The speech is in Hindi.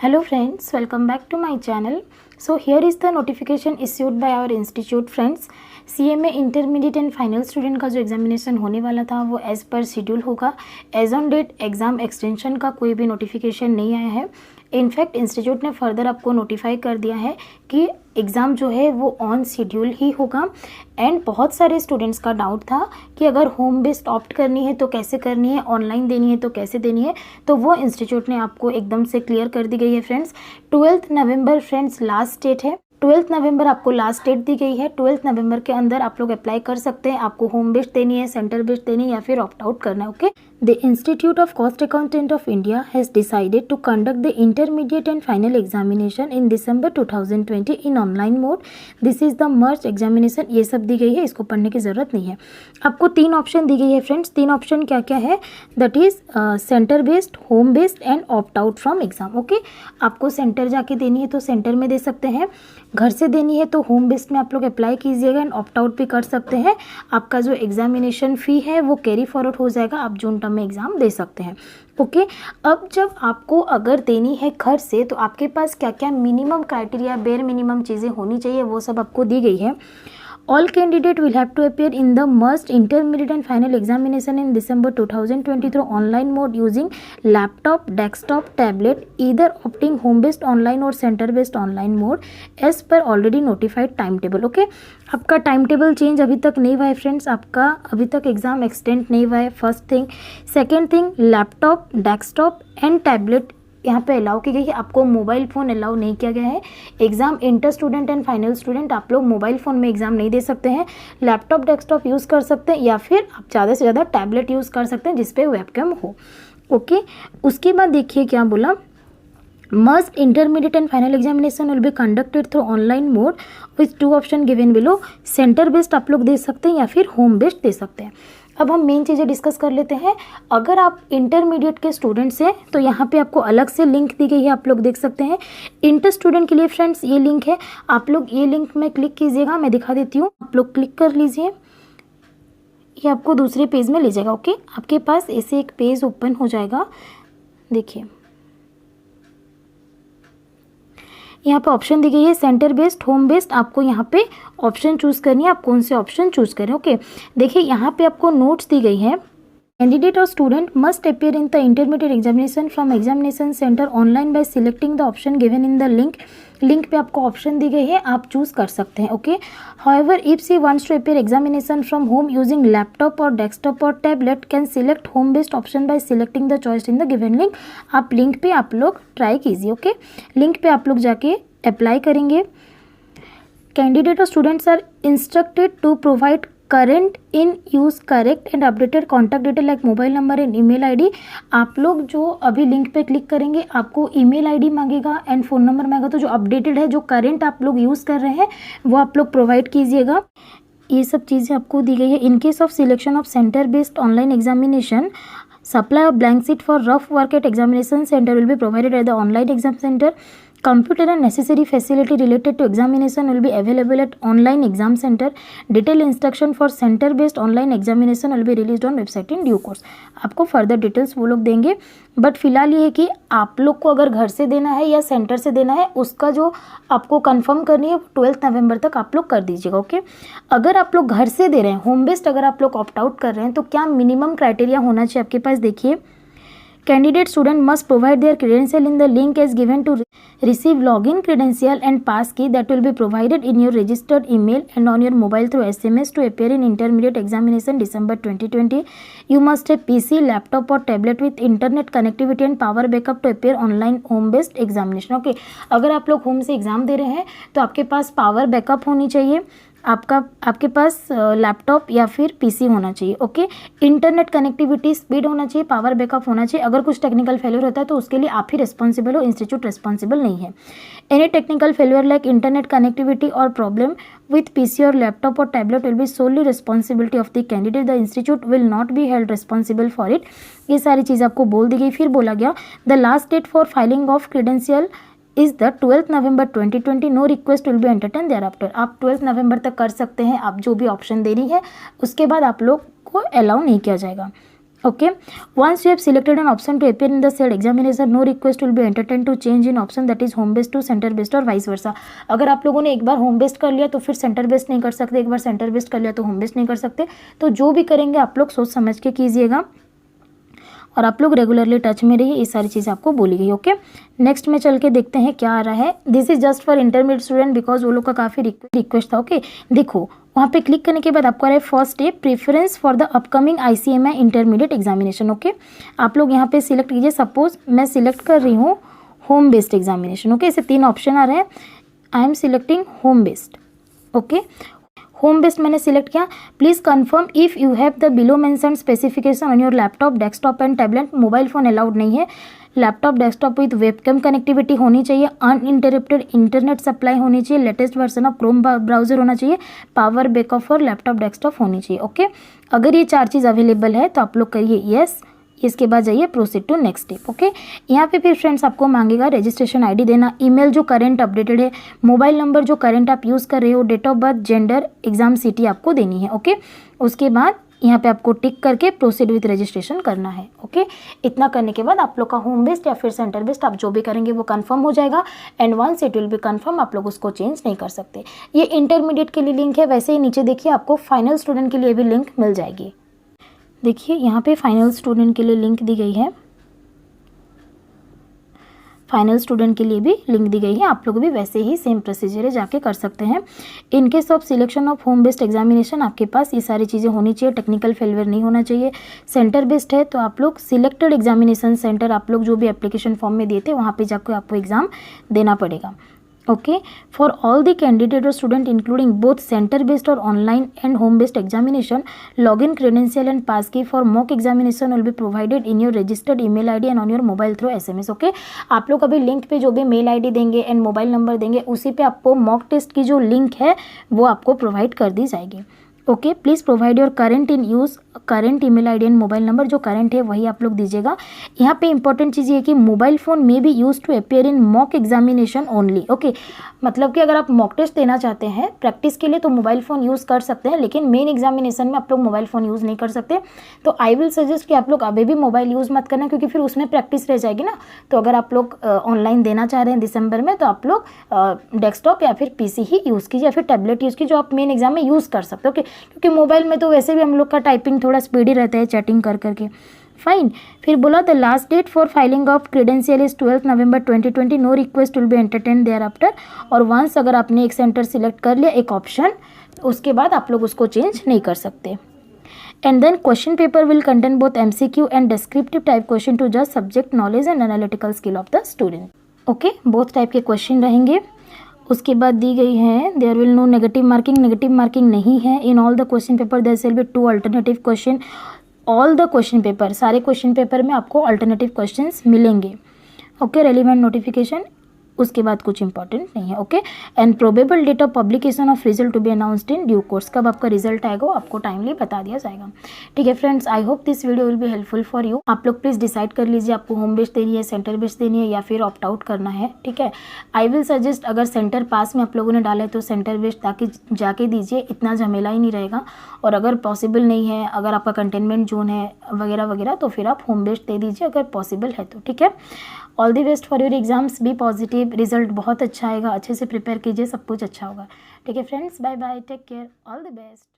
Hello friends, welcome back to my channel. So here is the notification issued by our institute friends. CMA intermediate and final student का जो एग्जामिनेशन होने वाला था वो एज़ पर शेड्यूल होगा. As on date exam extension का कोई भी नोटिफिकेशन नहीं आया है. इनफैक्ट इंस्टीट्यूट ने फर्दर आपको नोटिफाई कर दिया है कि एग्ज़ाम जो है वो ऑन शेड्यूल ही होगा. एंड बहुत सारे स्टूडेंट्स का डाउट था कि अगर होम बेस्ड ऑप्ट करनी है तो कैसे करनी है, ऑनलाइन देनी है तो कैसे देनी है, तो वो इंस्टीट्यूट ने आपको एकदम से क्लियर कर दी गई है फ्रेंड्स. 12 नवंबर फ्रेंड्स लास्ट डेट है. 12 नवंबर आपको लास्ट डेट दी गई है. 12 नवंबर के अंदर आप लोग अप्लाई कर सकते हैं. आपको होम बेस्ड देनी है, सेंटर बेस्ड देनी है या फिर ऑप्ट आउट करना है. Okay. The Institute of Cost Accountant of India has decided to conduct the intermediate and final examination in December 2020 in online mode. This is the merged examination. ये सब दी गई है, इसको पढ़ने की ज़रूरत नहीं है. आपको 3 ऑप्शन दी गई है फ्रेंड्स. 3 ऑप्शन क्या क्या है? That is centre based, home based and opt out from exam. Okay. आपको सेंटर जाके देनी है तो सेंटर में दे सकते हैं. घर से देनी है तो होम बेस्ड में आप लोग अप्लाई कीजिएगा एंड ऑप्ट आउट भी कर सकते हैं. आपका जो एग्जामिनेशन फ़ी है वो कैरी फॉरवर्ड हो जाएगा. आप जून में एग्ज़ाम दे सकते हैं. ओके. अब जब आपको अगर देनी है घर से तो आपके पास क्या क्या मिनिमम क्राइटेरिया, बेयर मिनिमम चीज़ें होनी चाहिए वो सब आपको दी गई है. All candidate will have to appear in the merged intermediate and final examination in December 2020 through online mode using laptop, desktop, tablet, either opting home based online or center based online mode as per already notified timetable. Okay. आपका टाइम टेबल चेंज अभी तक नहीं हुआ है फ्रेंड्स. आपका अभी तक एग्ज़ाम एक्सटेंड नहीं हुआ है. First thing. Second thing, laptop, desktop and tablet यहाँ पे अलाउ की गई है. आपको मोबाइल फ़ोन अलाउ नहीं किया गया है. Exam inter student and final student आप लोग मोबाइल फ़ोन में एग्ज़ाम नहीं दे सकते हैं. लैपटॉप, डेस्कटॉप यूज़ कर सकते हैं या फिर आप ज़्यादा से ज़्यादा टैबलेट यूज़ कर सकते हैं जिसपे वेबकैम हो. ओके. उसके बाद देखिए क्या बोला. Merged intermediate and final examination will be conducted through online mode with 2 option given below. Centre based आप लोग दे सकते हैं या फिर होम बेस्ड दे सकते हैं. अब हम मेन चीज़ें डिस्कस कर लेते हैं. अगर आप इंटरमीडिएट के स्टूडेंट्स हैं तो यहाँ पे आपको अलग से लिंक दी गई है, आप लोग देख सकते हैं. इंटर स्टूडेंट के लिए फ्रेंड्स ये लिंक है. आप लोग ये लिंक में क्लिक कीजिएगा. मैं दिखा देती हूँ. आप लोग क्लिक कर लीजिए. ये आपको दूसरे पेज में ले जाएगा. ओके. आपके पास ऐसे एक पेज ओपन हो जाएगा. देखिए यहाँ पे ऑप्शन दी गई है सेंटर बेस्ड, होम बेस्ड. आपको यहाँ पे ऑप्शन चूज़ करनी है. आप कौन से ऑप्शन चूज़ करें. ओके. देखिए यहाँ पे आपको नोट्स दी गई है. कैंडिडेट और student must appear in the intermediate examination from examination centre online bye selecting the option given in the link. Link पे आपको ऑप्शन दी गई है, आप चूज़ कर सकते हैं. Okay. However if she wants to appear examination from home using laptop और डेस्कटॉप और tablet can select home based option by selecting the choice in the given link. आप लिंक पे आप लोग ट्राई कीजिए. ओके. लिंक पे आप लोग जाके अप्लाई करेंगे. कैंडिडेट और students are instructed to provide current in use correct and updated contact detail like mobile number and email ID. आप लोग जो अभी लिंक पे क्लिक करेंगे आपको ईमेल आईडी मांगेगा एंड फ़ोन नंबर मांगेगा. तो जो अपडेटेड है, जो करंट आप लोग यूज़ कर रहे हैं वो आप लोग प्रोवाइड कीजिएगा. ये सब चीज़ें आपको दी गई है. In case of selection of centre based online examination, supply of blank sheet for rough work at examination center will be provided at the online exam center. Computer and necessary facility related to examination will be available at online exam center. Detailed instruction for center based online examination will be released on website in due course. आपको फर्दर डिटेल्स वो लोग देंगे. बट फिलहाल ये है कि आप लोग को अगर घर से देना है या सेंटर से देना है उसका जो आपको कंफर्म करनी है 12 नवंबर तक आप लोग कर दीजिएगा. ओके. अगर आप लोग घर से दे रहे हैं, होम बेस्ड अगर आप लोग ऑप्ट आउट कर रहे हैं तो क्या मिनिमम क्राइटेरिया होना चाहिए आपके पास. देखिए, candidate student must provide their credential in the link as given to receive login credential and pass key that will be provided in your registered email and on your mobile through SMS to appear in intermediate examination December 2020. You must have PC, laptop or tablet with internet connectivity and power backup to appear online home based examination. Okay. अगर आप लोग होम से एग्ज़ाम दे रहे हैं तो आपके पास पावर बैकअप होनी चाहिए. आपके पास लैपटॉप या फिर पीसी होना चाहिए. ओके. इंटरनेट कनेक्टिविटी स्पीड होना चाहिए, पावर बैकअप होना चाहिए. अगर कुछ टेक्निकल फेलियर होता है तो उसके लिए आप ही रिस्पॉन्सिबल हो, इंस्टीट्यूट रिस्पॉन्सिबल नहीं है. Any technical failure like internet connectivity और प्रॉब्लम विथ पीसी और लैपटॉप और tablet will be solely responsibility of the candidate. The institute will not be held responsible for it. ये सारी चीज़ आपको बोल दी गई. फिर बोला गया the last date for filing of credential is the 12 November 2020. No request will be entertain thereafter. आप 12 नवंबर तक कर सकते हैं. आप जो भी ऑप्शन दे रही है उसके बाद आप लोग को अलाउ नहीं किया जाएगा. Okay, once you have selected an option to appear in the said examination, no request will be entertained to change in option that is home based to center based और vice versa. अगर आप लोगों ने एक बार होम बेस्ड कर लिया तो फिर सेंटर बेस्ड नहीं कर सकते, एक बार सेंटर बेस्ड कर लिया तो होम बेस्ड नहीं कर सकते. तो जो भी करेंगे आप लोग सोच समझ के कीजिएगा और आप लोग रेगुलरली टच में रहिए. ये सारी चीज़ें आपको बोली गई. ओके, नेक्स्ट में चल के देखते हैं क्या आ रहा है. This is just for intermediate student because वो लोग का काफ़ी रिक्वेस्ट था. ओके, देखो वहाँ पे क्लिक करने के बाद आपको आ रहा है first step preference for the upcoming ICMI intermediate examination. Okay, आप लोग यहाँ पे सिलेक्ट कीजिए. सपोज मैं सिलेक्ट कर रही हूँ होम बेस्ड एग्जामिनेशन. ओके, इसे 3 ऑप्शन आ रहे हैं. I am selecting home based. Okay, home based मैंने सिलेक्ट किया. Please confirm if you have the below mention specification on your laptop, desktop and tablet. Mobile phone allowed नहीं है. Laptop desktop with webcam connectivity होनी चाहिए. अनइंटरप्टेड इंटरनेट सप्लाई होनी चाहिए. Latest version of Chrome browser होना चाहिए. पावर बैकअप और लैपटॉप डेस्कटॉप होनी चाहिए. ओके, अगर ये 4 चीज़ अवेलेबल है तो आप लोग करिए येस. इसके बाद जाइए proceed to next step. Okay, यहाँ पे फिर फ्रेंड्स आपको मांगेगा रजिस्ट्रेशन ID देना, ईमेल जो करंट अपडेटेड है, मोबाइल नंबर जो करंट आप यूज़ कर रहे हो, date of birth, gender, exam city आपको देनी है. ओके, उसके बाद यहाँ पे आपको टिक करके प्रोसीड विथ रजिस्ट्रेशन करना है. ओके, इतना करने के बाद आप लोग का होम बेस्ड या फिर सेंटर बेस्ड आप जो भी करेंगे वो कंफर्म हो जाएगा. And once it will be confirm आप लोग उसको चेंज नहीं कर सकते. ये इंटरमीडिएट के लिए लिंक है. वैसे ही नीचे देखिए आपको फाइनल स्टूडेंट के लिए भी लिंक मिल जाएगी. देखिए यहाँ पे फाइनल स्टूडेंट के लिए लिंक दी गई है. फाइनल स्टूडेंट के लिए भी लिंक दी गई है. आप लोग भी वैसे ही सेम प्रोसीजर है जाके कर सकते हैं. In case of selection of home based examination आपके पास ये सारी चीज़ें होनी चाहिए. टेक्निकल फेलियर नहीं होना चाहिए. सेंटर बेस्ड है तो आप लोग सिलेक्टेड एग्जामिनेशन सेंटर आप लोग जो भी एप्लीकेशन फॉर्म में देते हैं वहाँ पे जाकर आपको एग्ज़ाम देना पड़ेगा. Okay, for all the candidate और student including both centre based और online and home based examination, login credential and pass key for mock examination will be provided in your registered email ID and on your mobile through SMS. Okay, आप लोग अभी लिंक पे जो भी मेल ID देंगे एंड मोबाइल नंबर देंगे उसी पे आपको मॉक टेस्ट की जो लिंक है वो आपको प्रोवाइड कर दी जाएगी. Okay, please provide your current in use current email ID and mobile number. जो करंट है वही आप लोग दीजिएगा. यहाँ पे इंपॉर्टेंट चीज़ ये है कि मोबाइल फ़ोन में be use to appear in mock examination only. Okay, मतलब कि अगर आप मॉक टेस्ट देना चाहते हैं प्रैक्टिस के लिए तो मोबाइल फ़ोन यूज़ कर सकते हैं, लेकिन मेन एग्जामिनेशन में आप लोग मोबाइल फ़ोन यूज़ नहीं कर सकते. तो आई विल सजेस्ट कि आप लोग अभी भी मोबाइल यूज़ मत करना क्योंकि फिर उसमें प्रैक्टिस रह जाएगी ना. तो अगर आप लोग ऑनलाइन देना चाह रहे हैं दिसंबर में तो आप लोग डेस्कटॉप या फिर PC ही यूज़ कीजिए या फिर टैबलेट यूज़ कीजिए जो आप मेन एग्जाम में यूज़ कर सकते हो. ओके, क्योंकि मोबाइल में तो वैसे भी हम लोग का टाइपिंग थोड़ा स्पीडी रहता है चैटिंग कर करके. फाइन. फिर बोला the last date for filing of credential is 12 November 2020. No request will be entertain thereafter. और वंस अगर आपने एक सेंटर सिलेक्ट कर लिया एक ऑप्शन उसके बाद आप लोग उसको चेंज नहीं कर सकते. And then question paper will contain both MCQ and descriptive type question to जज subject knowledge and analytical skill of the student. Okay, both type के क्वेश्चन रहेंगे. उसके बाद दी गई है there will no negative marking. Negative marking नहीं है. In all the question paper there will be 2 alternative question. All the question paper सारे क्वेश्चन पेपर में आपको अल्टरनेटिव क्वेश्चंस मिलेंगे. ओके, रेलिवेंट नोटिफिकेशन उसके बाद कुछ इंपॉर्टेंट नहीं है. Okay, and probable date of publication of result to be announced in due course. कब आपका रिजल्ट आएगा वो आपको टाइमली बता दिया जाएगा. ठीक है friends, I hope this video will be helpful for you. आप लोग प्लीज़ डिसाइड कर लीजिए आपको होम बेस्ड देनी है, सेंटर बेस्ड देनी है या फिर ऑप्ट आउट करना है. ठीक है, आई विल सजेस्ट अगर सेंटर पास में आप लोगों ने डाला है तो सेंटर बेस्ड ताकि जाके दीजिए, इतना झमेला ही नहीं रहेगा. और अगर पॉसिबल नहीं है, अगर आपका कंटेनमेंट जोन है वगैरह वगैरह तो फिर आप होम बेस्ड दे दीजिए अगर पॉसिबल है तो. ठीक है, all the best for your exams. Be positive, result बहुत अच्छा आएगा. अच्छे से प्रिपेयर कीजिए, सब कुछ अच्छा होगा. ठीक है friends, bye bye, take care, all the best.